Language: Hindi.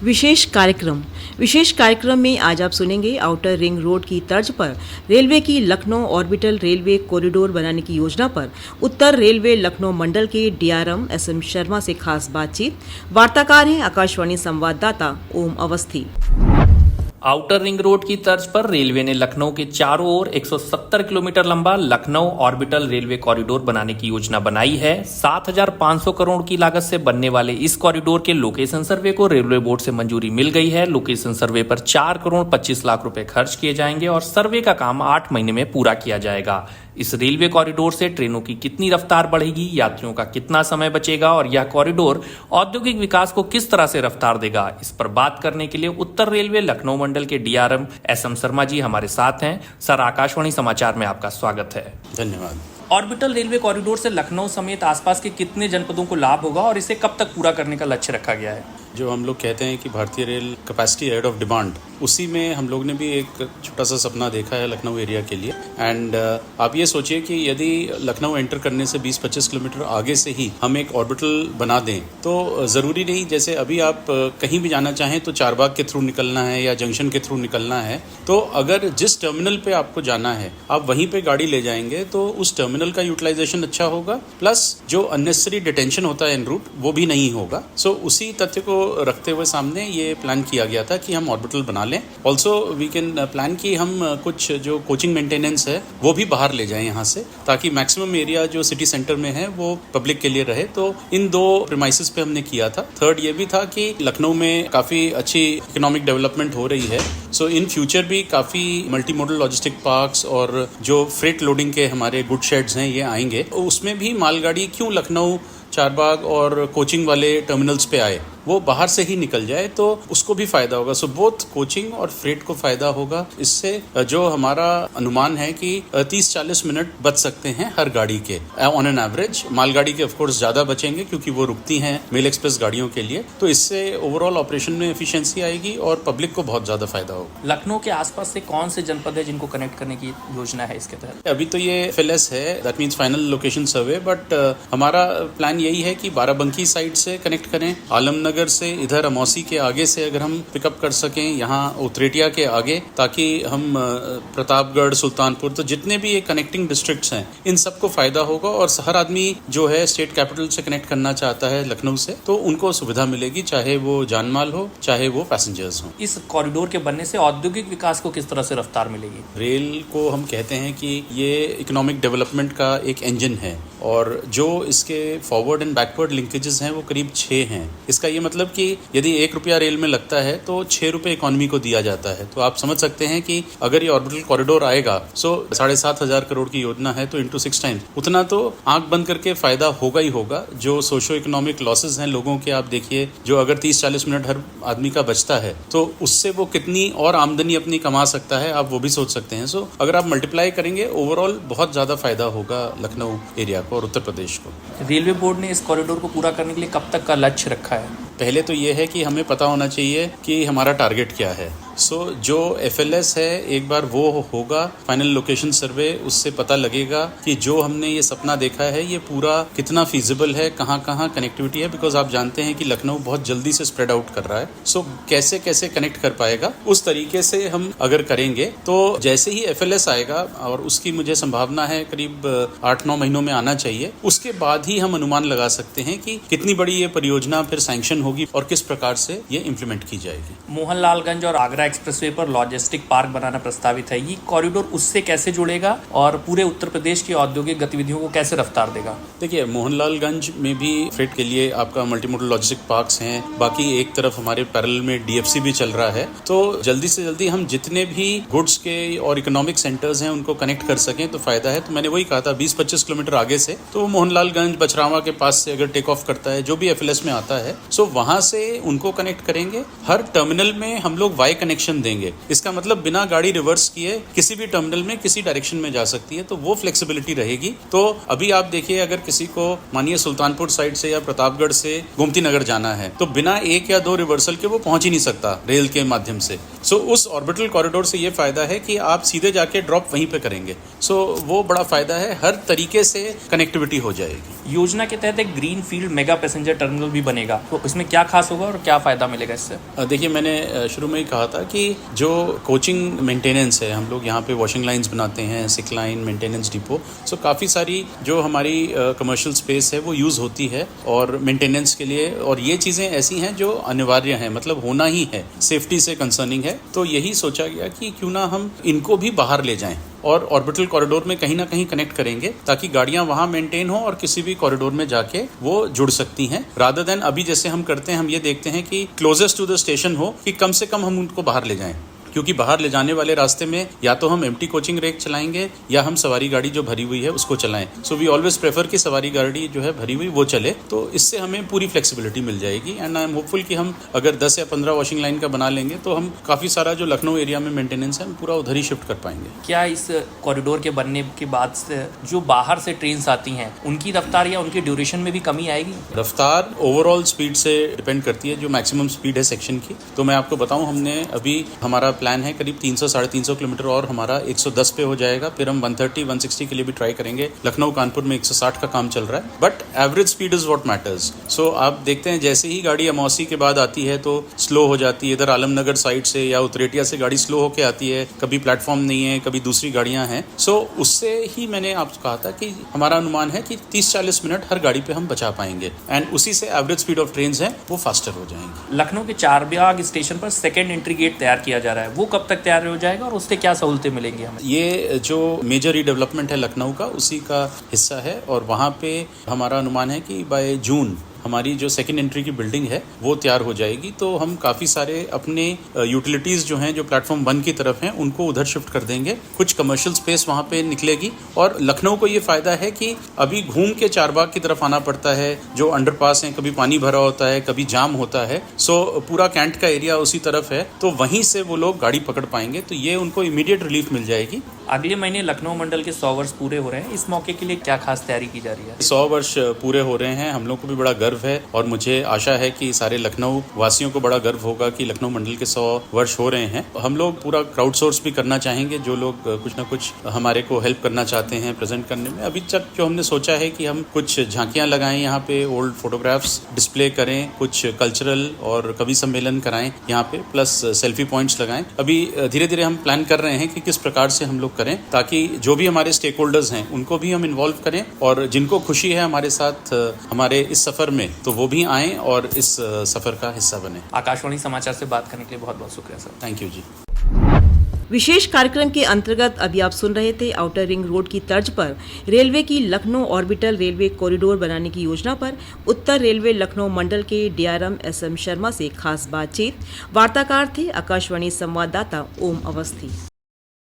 विशेष कार्यक्रम में आज आप सुनेंगे आउटर रिंग रोड की तर्ज पर रेलवे की लखनऊ ऑर्बिटल रेलवे कॉरिडोर बनाने की योजना पर उत्तर रेलवे लखनऊ मंडल के डीआरएम एसएम शर्मा से खास बातचीत। वार्ताकार हैं आकाशवाणी संवाददाता ओम अवस्थी। आउटर रिंग रोड की तर्ज पर रेलवे ने लखनऊ के चारों ओर 170 किलोमीटर लंबा लखनऊ ऑर्बिटल रेलवे कॉरिडोर बनाने की योजना बनाई है। 7,500 करोड़ की लागत से बनने वाले इस कॉरिडोर के लोकेशन सर्वे को रेलवे बोर्ड से मंजूरी मिल गई है। लोकेशन सर्वे पर 4 करोड़ 25 लाख रुपए खर्च किए जाएंगे और सर्वे का काम 8 महीने में पूरा किया जाएगा। इस रेलवे कॉरिडोर से ट्रेनों की कितनी रफ्तार बढ़ेगी, यात्रियों का कितना समय बचेगा और यह कॉरिडोर औद्योगिक विकास को किस तरह से रफ्तार देगा, इस पर बात करने के लिए उत्तर रेलवे लखनऊ मंडल के डीआरएम एसएम शर्मा जी हमारे साथ हैं। सर, आकाशवाणी समाचार में आपका स्वागत है। धन्यवाद। ऑर्बिटल रेलवे कॉरिडोर से लखनऊ समेत आसपास के कितने जनपदों को लाभ होगा और इसे कब तक पूरा करने का लक्ष्य रखा गया है? जो हम लोग कहते हैं कि भारतीय रेल कैपेसिटी एड ऑफ डिमांड, उसी में हम लोग ने भी एक छोटा सा सपना देखा है लखनऊ एरिया के लिए। एंड आप ये सोचिए कि यदि लखनऊ एंटर करने से 20-25 किलोमीटर आगे से ही हम एक ऑर्बिटल बना दें तो ज़रूरी नहीं, जैसे अभी आप कहीं भी जाना चाहें तो चारबाग के थ्रू निकलना है या जंक्शन के थ्रू निकलना है, तो अगर जिस टर्मिनल पे आपको जाना है आप वहीं पे गाड़ी ले जाएंगे तो उस टर्मिनल का यूटिलाइजेशन अच्छा होगा, प्लस जो अननेसेसरी डिटेंशन होता है एन रूट वो भी नहीं होगा। सो उसी तथ्य को रखते हुए सामने ये प्लान किया गया था कि हम ऑर्बिटल बना लें। ऑल्सो वी कैन प्लान कि हम कुछ जो कोचिंग मेंटेनेंस है वो भी बाहर ले जाएं यहाँ से, ताकि मैक्सिमम एरिया जो सिटी सेंटर में है वो पब्लिक के लिए रहे। तो इन दो प्रीमाइसेस पे हमने किया था। थर्ड ये भी था कि लखनऊ में काफ़ी अच्छी इकोनॉमिक डेवलपमेंट हो रही है, सो इन फ्यूचर भी काफ़ी मल्टी मॉडल लॉजिस्टिक पार्क्स और जो फ्रेट लोडिंग के हमारे गुड शेड्स हैं ये आएंगे। उसमें भी मालगाड़ी क्यों लखनऊ, चारबाग और कोचिंग वाले टर्मिनल्स पे आए, वो बाहर से ही निकल जाए तो उसको भी फायदा होगा। सो बोथ कोचिंग और फ्रेट को फायदा होगा। इससे जो हमारा अनुमान है कि 30-40 मिनट बच सकते हैं हर गाड़ी के ऑन एन एवरेज। मालगाड़ी के ऑफकोर्स ज़्यादा बचेंगे क्योंकि वो रुकती हैं मेल एक्सप्रेस गाड़ियों के लिए, तो इससे ओवरऑल ऑपरेशन में एफिशिएंसी आएगी और पब्लिक को बहुत ज़्यादा फायदा होगा। लखनऊ के आसपास से कौन से जनपद है जिनको कनेक्ट करने की योजना है इसके तहत? अभी तो ये FLS है, that means final location survey, but हमारा प्लान यही है कि बाराबंकी साइड से कनेक्ट करें, आलमनगर से इधर अमौसी के आगे से अगर हम पिकअप कर सकें, यहाँ उतरेटिया के आगे, ताकि हम प्रतापगढ़, सुल्तानपुर, तो जितने भी ये कनेक्टिंग डिस्ट्रिक्ट्स हैं इन सबको फायदा होगा। और हर आदमी जो है स्टेट कैपिटल से कनेक्ट करना चाहता है लखनऊ से, तो उनको सुविधा मिलेगी, चाहे वो जानमाल हो चाहे वो पैसेंजर्स हो। इस कॉरिडोर के बनने से औद्योगिक विकास को किस तरह से रफ्तार मिलेगी? रेल को हम कहते हैं कि ये इकोनॉमिक डेवलपमेंट का एक इंजन है और जो इसके फॉरवर्ड एंड बैकवर्ड लिंकेजेस हैं वो करीब 6 हैं। इसका ये मतलब कि यदि 1 रुपया रेल में लगता है तो 6 रुपये इकोनॉमी को दिया जाता है। तो आप समझ सकते हैं कि अगर ये ऑर्बिटल कॉरिडोर आएगा, सो 7,500 करोड़ की योजना है तो इंटू 6 टाइम्स उतना तो आंख बंद करके फायदा होगा ही होगा। जो सोशो इकोनॉमिक लॉसेज हैं लोगों के, आप देखिए, जो अगर 30-40 मिनट हर आदमी का बचता है तो उससे वो कितनी और आमदनी अपनी कमा सकता है, आप वो भी सोच सकते हैं। सो अगर आप मल्टीप्लाई करेंगे, ओवरऑल बहुत ज्यादा फायदा होगा लखनऊ एरिया को और उत्तर प्रदेश को। रेलवे बोर्ड ने इस कॉरिडोर को पूरा करने के लिए कब तक का लक्ष्य रखा है? पहले तो ये है कि हमें पता होना चाहिए कि हमारा टारगेट क्या है। सो जो FLS है एक बार वो होगा, फाइनल लोकेशन सर्वे, उससे पता लगेगा कि जो हमने ये सपना देखा है ये पूरा कितना फीजिबल है, कहाँ कहाँ कनेक्टिविटी है। बिकॉज आप जानते हैं कि लखनऊ बहुत जल्दी से स्प्रेड आउट कर रहा है, सो कैसे कैसे कनेक्ट कर पाएगा, उस तरीके से हम अगर करेंगे तो जैसे ही FLS आएगा, और उसकी मुझे संभावना है करीब 8-9 महीनों में आना चाहिए, उसके बाद ही हम अनुमान लगा सकते हैं कि कितनी बड़ी ये परियोजना फिर सैंक्शन होगी और किस प्रकार से ये इम्प्लीमेंट की जाएगी। मोहनलालगंज और आगरा एक्सप्रेसवे पर लॉजिस्टिक पार्क बनाना प्रस्तावित है। ये कॉरिडोर उससे कैसे जुड़ेगा और पूरे उत्तर प्रदेश की औद्योगिक गतिविधियों को कैसे रफ्तार देगा? देखिए, मोहनलालगंज में भी फ्रेट के लिए आपका मल्टीमोडल लॉजिस्टिक पार्क्स हैं, बाकी एक तरफ हमारे पैरेलल में DFC भी चल रहा है। तो जल्दी से जल्दी हम जितने भी गुड्स के और इकोनॉमिक सेंटर्स हैं उनको कनेक्ट कर सकें तो फायदा है। तो मैंने वही कहा था 20-25 किलोमीटर आगे से, तो मोहनलालगंज बछरावा के पास से अगर टेक ऑफ करता है जो भी FLS में आता है, सो वहां से उनको कनेक्ट करेंगे। हर टर्मिनल में हम लोग वाई कनेक्शन देंगे। इसका मतलब बिना गाड़ी रिवर्स किए किसी भी टर्मिनल में किसी डायरेक्शन में जा सकती है, तो वो फ्लेक्सिबिलिटी रहेगी। तो अभी आप देखिए, अगर किसी को मानिए सुल्तानपुर साइड से या प्रतापगढ़ से गोमती नगर जाना है तो बिना एक या दो रिवर्सल के वो पहुंच ही नहीं सकता रेल के माध्यम से। सो उस ऑर्बिटल कॉरिडोर से ये फायदा है कि आप सीधे जाके ड्रॉप वहीं पे करेंगे। सो वो बड़ा फायदा है, हर तरीके से कनेक्टिविटी हो जाएगी। योजना के तहत एक green field mega passenger terminal भी बनेगा, तो इसमें क्या खास होगा और क्या फायदा मिलेगा इससे? देखिए, मैंने शुरू में ही कहा था कि जो कोचिंग मेंटेनेंस है, हम लोग यहाँ पे वॉशिंग लाइंस बनाते हैं, सिक लाइन, मेंटेनेंस डिपो, सो काफ़ी सारी जो हमारी कमर्शियल स्पेस है वो यूज़ होती है और मेंटेनेंस के लिए, और ये चीज़ें ऐसी हैं जो अनिवार्य हैं, मतलब होना ही है, सेफ्टी से कंसर्निंग है। तो यही सोचा गया कि क्यों ना हम इनको भी बाहर ले जाएं और ऑर्बिटल कॉरिडोर में कहीं ना कहीं कनेक्ट करेंगे, ताकि गाड़ियां वहां मेंटेन हो और किसी भी कॉरिडोर में जाके वो जुड़ सकती हैं, रादर देन अभी जैसे हम करते हैं, हम ये देखते हैं कि क्लोजेस्ट टू द स्टेशन हो, कि कम से कम हम उनको बाहर ले जाएं, क्योंकि बाहर ले जाने वाले रास्ते में या तो हम एम्प्टी कोचिंग रेक चलाएंगे या हम सवारी गाड़ी जो भरी हुई है उसको चलाएं। सो वी ऑलवेज प्रेफर कि सवारी गाड़ी जो है भरी हुई वो चले, तो इससे हमें पूरी फ्लेक्सिबिलिटी मिल जाएगी। एंड आई एम होपफुल कि हम अगर 10 या 15 वॉशिंग लाइन का बना लेंगे तो हम काफ़ी सारा जो लखनऊ एरिया में मेंटेनेंस है हम पूरा उधर ही शिफ्ट कर पाएंगे। क्या इस कॉरिडोर के बनने के बाद से जो बाहर से ट्रेन आती हैं उनकी रफ्तार या उनकी ड्यूरेशन में भी कमी आएगी? रफ्तार ओवरऑल स्पीड से डिपेंड करती है, जो मैक्सिमम स्पीड है सेक्शन की। तो मैं आपको बताऊं, हमने अभी हमारा प्लान है करीब 300-350 किलोमीटर और हमारा 110 पे हो जाएगा, फिर हम 130-160 के लिए भी ट्राई करेंगे। लखनऊ कानपुर में 160 का काम चल रहा है, but average speed is what matters. So आप देखते हैं, जैसे ही गाड़ी अमौसी के बाद आती है तो स्लो हो जाती है, इधर आलमनगर साइड से या उतरेटिया से गाड़ी स्लो होकर आती है, कभी प्लेटफॉर्म नहीं है, कभी दूसरी गाड़ियां हैं। सो उससे ही मैंने आपको कहा था कि हमारा अनुमान है कि 30-40 मिनट हर गाड़ी पे हम बचा पाएंगे, एंड उसी से एवरेज स्पीड ऑफ ट्रेन है वो फास्टर हो जाएंगे। लखनऊ के चारबाग स्टेशन पर सेकेंड एंट्री गेट तैयार किया जा रहा है, वो कब तक तैयार हो जाएगा और उससे क्या सहूलतें मिलेंगी हमें? ये जो मेजर रीडेवलपमेंट है लखनऊ का, उसी का हिस्सा है, और वहाँ पे हमारा अनुमान है कि बाय जून हमारी जो सेकंड एंट्री की बिल्डिंग है वो तैयार हो जाएगी। तो हम काफ़ी सारे अपने यूटिलिटीज़ जो हैं, जो प्लेटफॉर्म 1 की तरफ हैं, उनको उधर शिफ्ट कर देंगे। कुछ कमर्शियल स्पेस वहाँ पे निकलेगी, और लखनऊ को ये फ़ायदा है कि अभी घूम के चारबाग की तरफ आना पड़ता है, जो अंडरपास हैं, कभी पानी भरा होता है, कभी जाम होता है। सो पूरा कैंट का एरिया उसी तरफ है, तो वहीं से वो लोग गाड़ी पकड़ पाएंगे, तो ये उनको इमीडिएट रिलीफ मिल जाएगी। अगले महीने लखनऊ मंडल के 100 वर्ष पूरे हो रहे हैं, इस मौके के लिए क्या खास तैयारी की जा रही है? 100 वर्ष पूरे हो रहे हैं, हम लोग को भी बड़ा गर्व है, और मुझे आशा है कि सारे लखनऊ वासियों को बड़ा गर्व होगा कि लखनऊ मंडल के 100 वर्ष हो रहे हैं। हम लोग पूरा क्राउड सोर्स भी करना चाहेंगे, जो लोग कुछ ना कुछ हमारे को हेल्प करना चाहते हैं प्रेजेंट करने में। अभी तक जो हमने सोचा है कि हम कुछ झांकियां लगाएं, यहाँ पे ओल्ड फोटोग्राफ्स डिस्प्ले करें, कुछ कल्चरल और कवि सम्मेलन कराएं यहाँ पे, प्लस सेल्फी पॉइंट्स लगाएं। अभी धीरे धीरे हम प्लान कर रहे हैं कि किस प्रकार से हम लोग करें, ताकि जो भी हमारे स्टेक होल्डर्स हैं उनको भी हम इन्वॉल्व करें, और जिनको खुशी है हमारे साथ हमारे इस सफर में, तो वो भी आएं और इस सफर का हिस्सा बने। आकाशवाणी समाचार से बात करने के लिए बहुत बहुत शुक्रिया सर। थैंक यू जी। विशेष कार्यक्रम के अंतर्गत अभी आप सुन रहे थे आउटर रिंग रोड की तर्ज पर रेलवे की लखनऊ ऑर्बिटल रेलवे कॉरिडोर बनाने की योजना पर उत्तर रेलवे लखनऊ मंडल के डीआरएम SM शर्मा से खास बातचीत। वार्ताकार थे आकाशवाणी संवाददाता ओम अवस्थी।